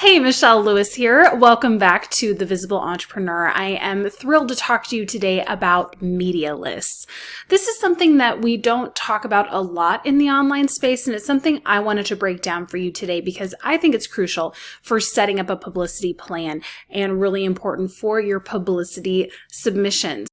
Hey, Michelle Lewis here. Welcome back to The Visible Entrepreneur. I am thrilled to talk to you today about media lists. This is something that we don't talk about a lot in the online space, and it's something I wanted to break down for you today because I think it's crucial for setting up a publicity plan and really important for your publicity submissions.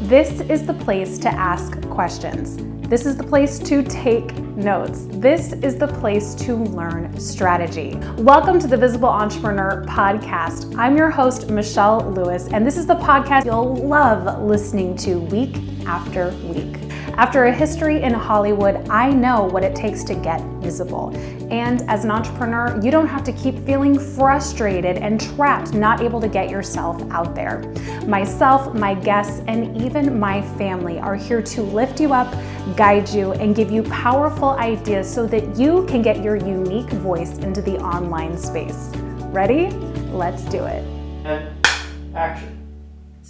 This is the place to ask questions. This is the place to take notes. This is the place to learn strategy. Welcome to the Visible Entrepreneur Podcast. I'm your host, Michelle Lewis, and this is the podcast you'll love listening to week after week. After a history in Hollywood, I know what it takes to get visible. And as an entrepreneur, you don't have to keep feeling frustrated and trapped, not able to get yourself out there. Myself, my guests, and even my family are here to lift you up, guide you, and give you powerful ideas so that you can get your unique voice into the online space. Ready? Let's do it. And action.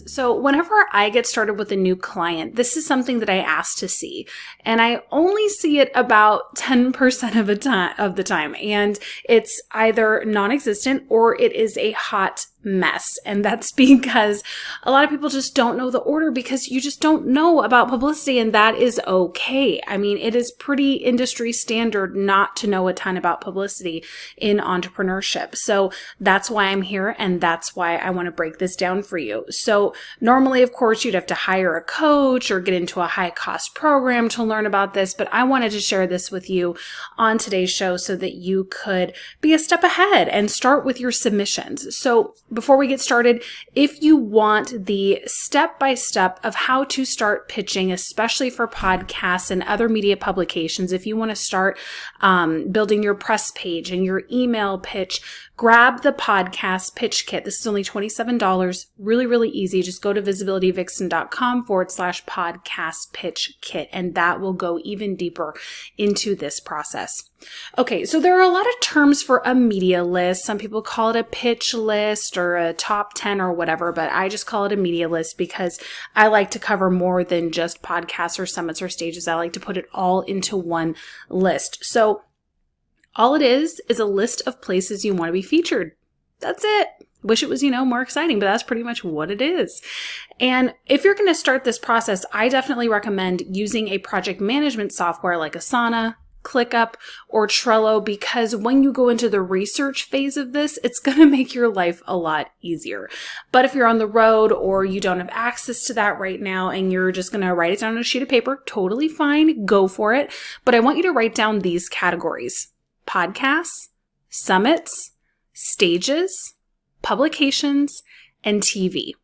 So whenever I get started with a new client, this is something that I ask to see. And I only see it about 10% of the time. And it's either non-existent or it is a hot mess. And that's because a lot of people just don't know the order because you just don't know about publicity, and that is okay. I mean, it is pretty industry standard not to know a ton about publicity in entrepreneurship. So that's why I'm here, and that's why I want to break this down for you. So normally, of course, you'd have to hire a coach or get into a high cost program to learn about this, but I wanted to share this with you on today's show so that you could be a step ahead and start with your submissions. So before we get started, if you want the step-by-step of how to start pitching, especially for podcasts and other media publications, if you want to start building your press page and your email pitch, grab the podcast pitch kit. This is only $27. Really, really easy. Just go to visibilityvixen.com/podcast pitch kit, and that will go even deeper into this process. Okay, so there are a lot of terms for a media list. Some people call it a pitch list or a top 10 or whatever, but I just call it a media list because I like to cover more than just podcasts or summits or stages. I like to put it all into one list. So all it is a list of places you want to be featured. That's it. Wish it was, more exciting, but that's pretty much what it is. And if you're going to start this process, I definitely recommend using a project management software like Asana, ClickUp, or Trello, because when you go into the research phase of this, it's going to make your life a lot easier. But if you're on the road or you don't have access to that right now and you're just going to write it down on a sheet of paper, totally fine, go for it. But I want you to write down these categories: podcasts, summits, stages, publications, and TV.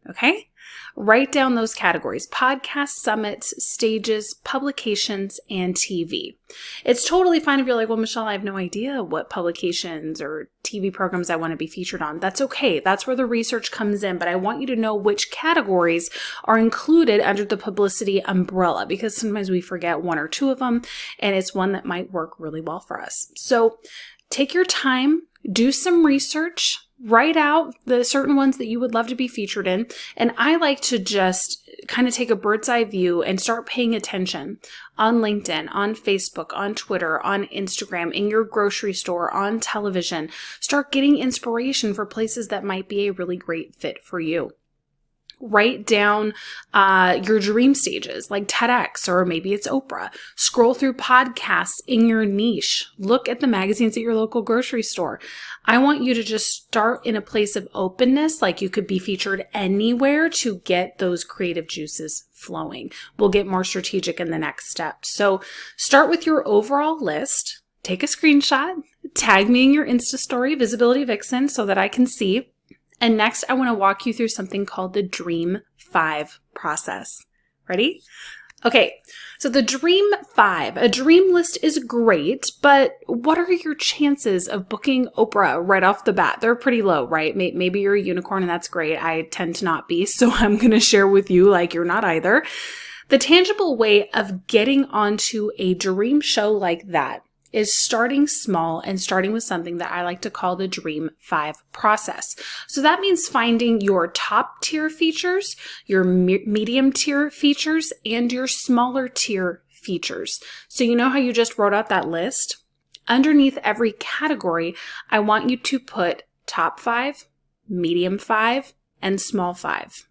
Okay? Write down those categories: podcasts, summits, stages, publications, and TV. It's totally fine if you're like, well, Michelle, I have no idea what publications or TV programs I want to be featured on. That's okay. That's where the research comes in. But I want you to know which categories are included under the publicity umbrella, because sometimes we forget one or two of them, and it's one that might work really well for us. So take your time, do some research, write out the certain ones that you would love to be featured in. And I like to just kind of take a bird's eye view and start paying attention on LinkedIn, on Facebook, on Twitter, on Instagram, in your grocery store, on television. Start getting inspiration for places that might be a really great fit for you. Write down your dream stages like TEDx, or maybe it's Oprah. Scroll through podcasts in your niche. Look at the magazines at your local grocery store. I want you to just start in a place of openness, like you could be featured anywhere, to get those creative juices flowing. We'll get more strategic in the next step. So start with your overall list. Take a screenshot. Tag me in your Insta story, Visibility Vixen, so that I can see. And next, I want to walk you through something called the Dream 5 process. Ready? Okay, so the Dream 5, a dream list is great, but what are your chances of booking Oprah right off the bat? They're pretty low, right? Maybe you're a unicorn and that's great. I tend to not be, so I'm going to share with you like you're not either. The tangible way of getting onto a dream show like that is starting small and starting with something that I like to call the Dream 5 process. So that means finding your top tier features, your medium tier features, and your smaller tier features. So you know how you just wrote out that list? underneath every category, I want you to put top 5, medium 5, and small 5.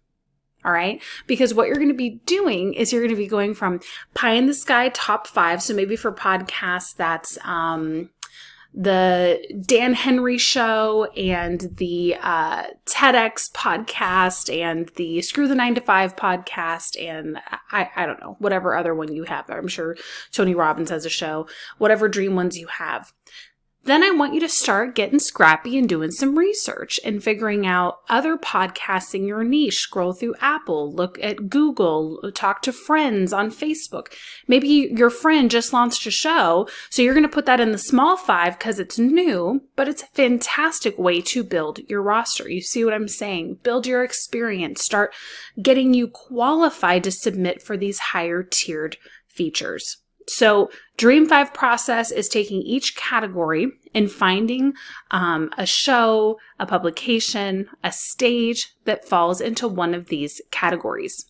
All right. Because what you're going to be doing is you're going to be going from pie in the sky top 5. So maybe for podcasts, that's the Dan Henry Show and the TEDx podcast and the Screw the 9 to 5 podcast. And I don't know, whatever other one you have. I'm sure Tony Robbins has a show, whatever dream ones you have. Then I want you to start getting scrappy and doing some research and figuring out other podcasts in your niche. Scroll through Apple, look at Google, talk to friends on Facebook. Maybe your friend just launched a show, so you're going to put that in the small 5 because it's new, but it's a fantastic way to build your roster. You see what I'm saying? Build your experience. Start getting you qualified to submit for these higher tiered features. So Dream 5 process is taking each category and finding a show, a publication, a stage that falls into one of these categories.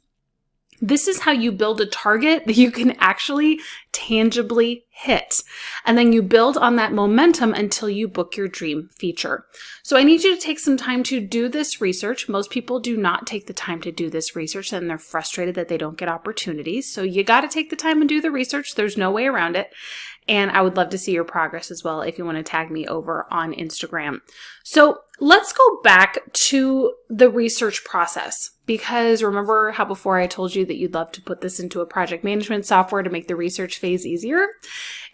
This is how you build a target that you can actually tangibly hit. And then you build on that momentum until you book your dream feature. So I need you to take some time to do this research. Most people do not take the time to do this research and they're frustrated that they don't get opportunities. So you got to take the time and do the research. There's no way around it. And I would love to see your progress as well if you want to tag me over on Instagram. So let's go back to the research process, because remember how before I told you that you'd love to put this into a project management software to make the research phase easier?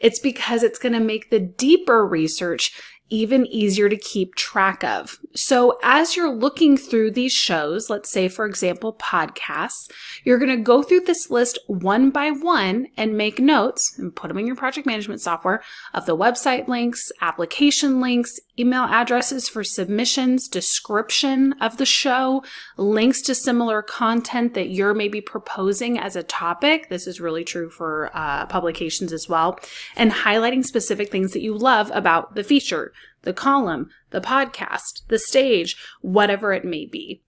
It's because it's going to make the deeper research even easier to keep track of. So as you're looking through these shows, let's say, for example, podcasts, you're going to go through this list one by one and make notes and put them in your project management software of the website links, application links, email addresses for submissions, description of the show, links to similar content that you're maybe proposing as a topic. This is really true for publications as well, and highlighting specific things that you love about the feature, the column, the podcast, the stage, whatever it may be.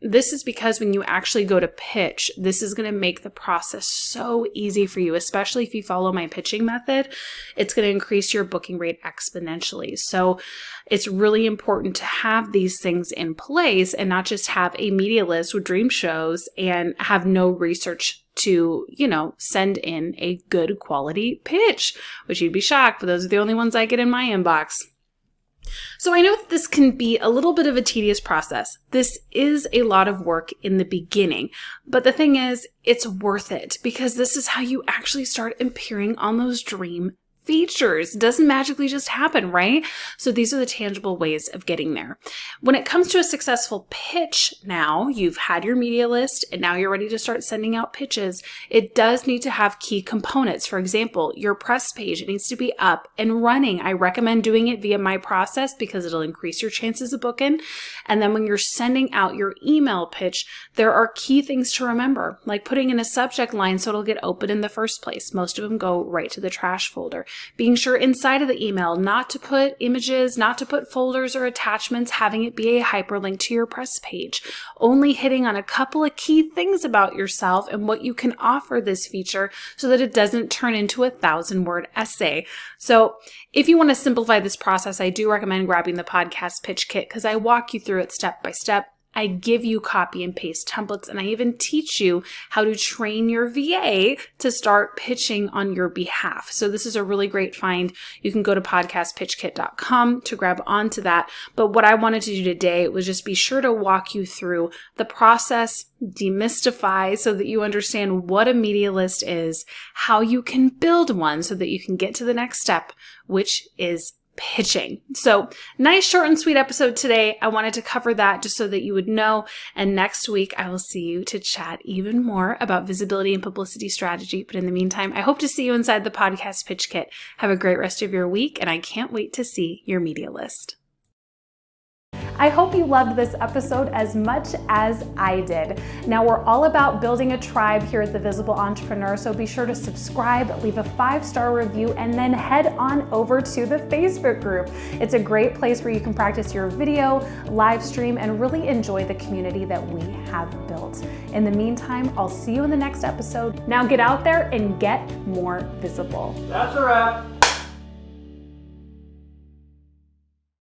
This is because when you actually go to pitch, this is going to make the process so easy for you, especially if you follow my pitching method. It's going to increase your booking rate exponentially. So it's really important to have these things in place and not just have a media list with dream shows and have no research to, send in a good quality pitch, which you'd be shocked, but those are the only ones I get in my inbox. So I know that this can be a little bit of a tedious process. This is a lot of work in the beginning, but the thing is, it's worth it because this is how you actually start appearing on those dream features. It doesn't magically just happen, right? So these are the tangible ways of getting there. When it comes to a successful pitch now, you've had your media list and now you're ready to start sending out pitches. It does need to have key components. For example, your press page, it needs to be up and running. I recommend doing it via my process because it'll increase your chances of booking. And then when you're sending out your email pitch, there are key things to remember, like putting in a subject line so it'll get open in the first place. Most of them go right to the trash folder. Being sure inside of the email not to put images, not to put folders or attachments, having it be a hyperlink to your press page. Only hitting on a couple of key things about yourself and what you can offer this feature so that it doesn't turn into a 1,000-word essay. So if you want to simplify this process, I do recommend grabbing the podcast pitch kit because I walk you through it step by step. I give you copy and paste templates, and I even teach you how to train your VA to start pitching on your behalf. So this is a really great find. You can go to podcastpitchkit.com to grab onto that. But what I wanted to do today was just be sure to walk you through the process, demystify so that you understand what a media list is, how you can build one so that you can get to the next step, which is pitching. So nice short and sweet episode today. I wanted to cover that just so that you would know. And next week, I will see you to chat even more about visibility and publicity strategy. But in the meantime, I hope to see you inside the podcast pitch kit. Have a great rest of your week. And I can't wait to see your media list. I hope you loved this episode as much as I did. Now, we're all about building a tribe here at The Visible Entrepreneur, so be sure to subscribe, leave a 5-star review, and then head on over to the Facebook group. It's a great place where you can practice your video, live stream, and really enjoy the community that we have built. In the meantime, I'll see you in the next episode. Now get out there and get more visible. That's a wrap.